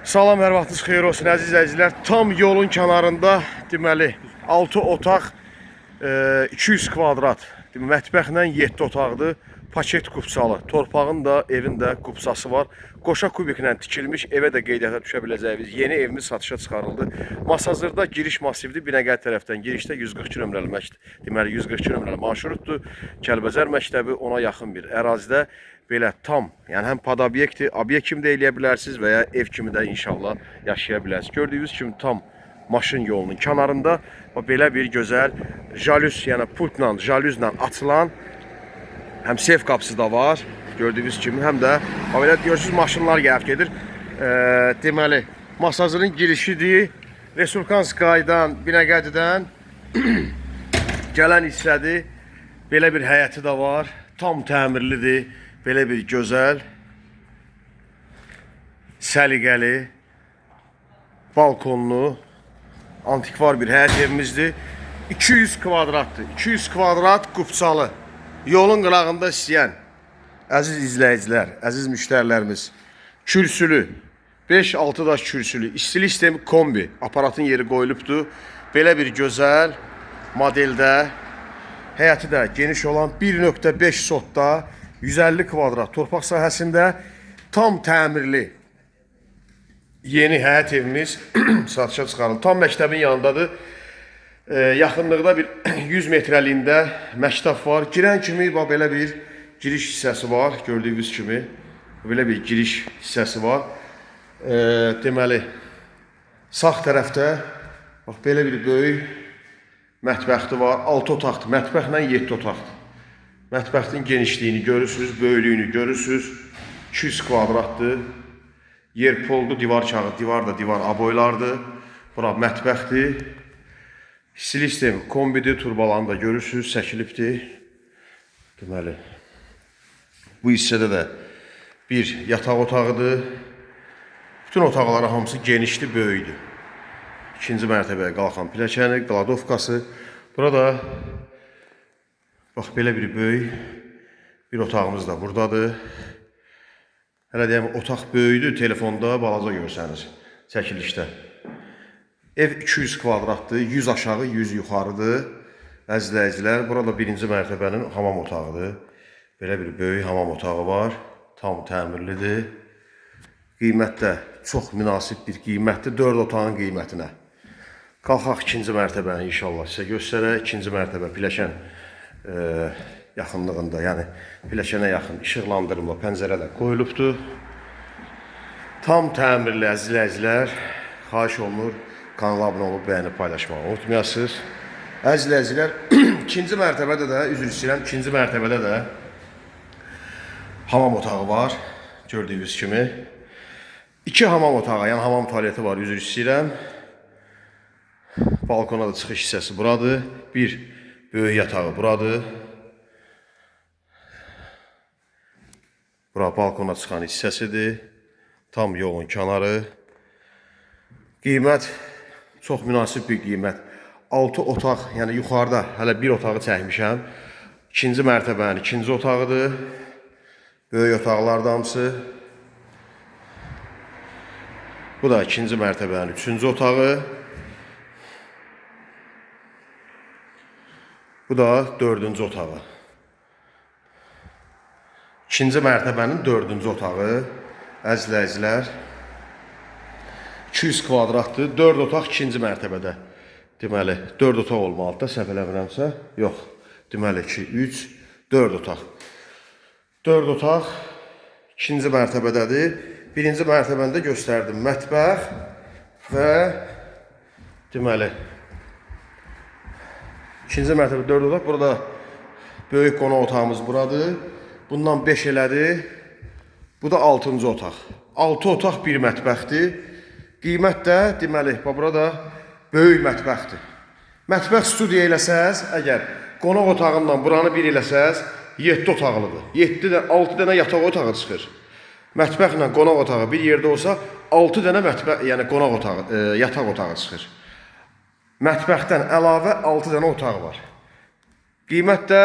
Salam, hər vaxtınız xeyir olsun əziz izləyicilər. Tam yolun kənarında deməli 6 otaq, 200 kvadrat, mətbəxlə 7 otaqdır. Paket qupsalı, torpağın da, evin də qupsası var. Qoşa kubiklə tikilmiş, evə də qeydiyyata düşə biləcəyimiz yeni evimiz satışa çıxarıldı. Masazırda giriş massivdir. Binəqədi tərəfdən girişdə 142 nömrəli deməli 142 nömrəli marşrutdur. Kəlbəcər məktəbi ona yaxın bir ərazidə belə tam, yəni həm pod obyektdir, obyekt kimi də eləyə bilərsiniz və ya ev kimi də inşallah yaşaya bilərsiniz. Gördüyünüz kimi tam maşın yolunun kənarında belə bir gözəl jalüz, yəni pultla, jalüzlə açılan həm sef qapısı da var. Gördüyünüz kimi həm də belə görürsünüz maşınlar gəlib gedir. Deməli Masazırın girişidir. Respublikanskaydan, Binəqədidən gələn hissədir. Belə bir həyəti də var. Tam təmirlidir. Belə bir gözəl, səliqəli, balkonlu, antikvar bir həyət evimizdir. 200 kvadratdır. 200 kvadrat qupsalı. Yolun qırağında istəyən əziz izləyicilər, əziz müştərilərimiz, kürsülü, 5-6 daş kürsülü, istilik sistemi kombi, aparatın yeri qoyulubdur. Belə bir gözəl modeldə, həyəti də geniş olan 1.5 sotda, 150 kvadrat torpaq sahəsində tam təmirli yeni həyət evimiz satışa çıxarıldı. Tam məktəbin yanındadır. Yaxınlıqda bir 100 metrəliyində məktəb var. Girən kimi belə bir giriş hissəsi var. Gördüyünüz kimi belə bir giriş hissəsi var. Deməli sağ tərəfdə bax belə bir böyük mətbəxti var. 6 otaqdır. Mətbəxlə 7 otaqdır. Mətbəxtin genişliyini görürsünüz, böyüklüyünü görürsünüz. 200 kvadratdır. Yer poldu, divar kağıdı, divar da divar aboylardır. Bura mətbəxdir. İstilik sistemi kombidir, turbalarını da görürsünüz, çəkilibdir. Deməli, bu hissədə də bir yataq otağıdır. Bütün otaqları hamısı genişdir, böyüdür. İkinci mərtəbəyə qalxan pilləkəni, qladovkası. Burada bax belə bir böyük bir otağımız da buradadır. Hələ deyəm, otaq böyüdür, telefonda balaca görsəniz çəkilişdə. Ev 200 kvadratdır, 100 aşağı, 100 yuxarıdır. Əzizləyicilər, burada birinci mərtəbənin hamam otağıdır. Belə bir böyük hamam otağı var, tam təmirlidir. Qiymət də çox münasib bir qiymətdir, 4 otağın qiymətinə. Qalxaq ikinci mərtəbəni inşallah sizə göstərək. İkinci mərtəbə pilləkən yaxınlığında, yəni pilləkənə yaxın işıqlandırma, pəncərə də qoyulubdur. Tam təmirli əzizləyicilər, xahiş olunur, kanala abunə olub, bəyənib paylaşmağı unutmayasınız. Əzizləyicilər, ikinci mərtəbədə də, üzr istəyirəm, ikinci mərtəbədə də hamam otağı var, gördüyünüz kimi. 2 hamam otağı, yəni hamam tualeti var, üzr istəyirəm. Balkona da çıxış hissəsi buradır. Bir böyük yatağı buradır. Bura balkona çıxan hissəsidir. Tam yolun kənarı. Qiymət çox münasib bir qiymət. 6 otaq, yəni yuxarıda hələ bir otağı çəkmişəm. İkinci mərtəbənin ikinci otağıdır. Böyük otaqlardan hamısı. Bu da ikinci mərtəbənin üçüncü otağı. Bu da dördüncü otağı. İkinci mərtəbənin dördüncü otağı. Əzizləyicilər, 200 kvadratdır. 4 otaq ikinci mərtəbədə. Deməli, 4 otaq olmalıdır, səhv eləmirəmsə. Yox, deməli 2, 3, 4 otaq. 4 otaq ikinci mərtəbədədir. Birinci mərtəbəndə göstərdim mətbəx və deməli ikinci mərtəbə 4 otaq. Burada böyük qonaq otağımız buradır. Bundan 5 elədir. Bu da 6-cı otaq. 6 otaq bir mətbəxdir. Qiymət də deməli burada böyük mətbəxdir. Mətbəx studiya eləsəz, əgər qonaq otağından buranı bir eləsəz 7 otaqlıdır. 6 dənə yataq otağı çıxır. Mətbəxlə qonaq otağı bir yerdə olsa 6 dənə mətbəx, yəni qonaq otağı, yataq otağı çıxır. Mətbəxdən əlavə 6 dənə otaq var. Qiymət də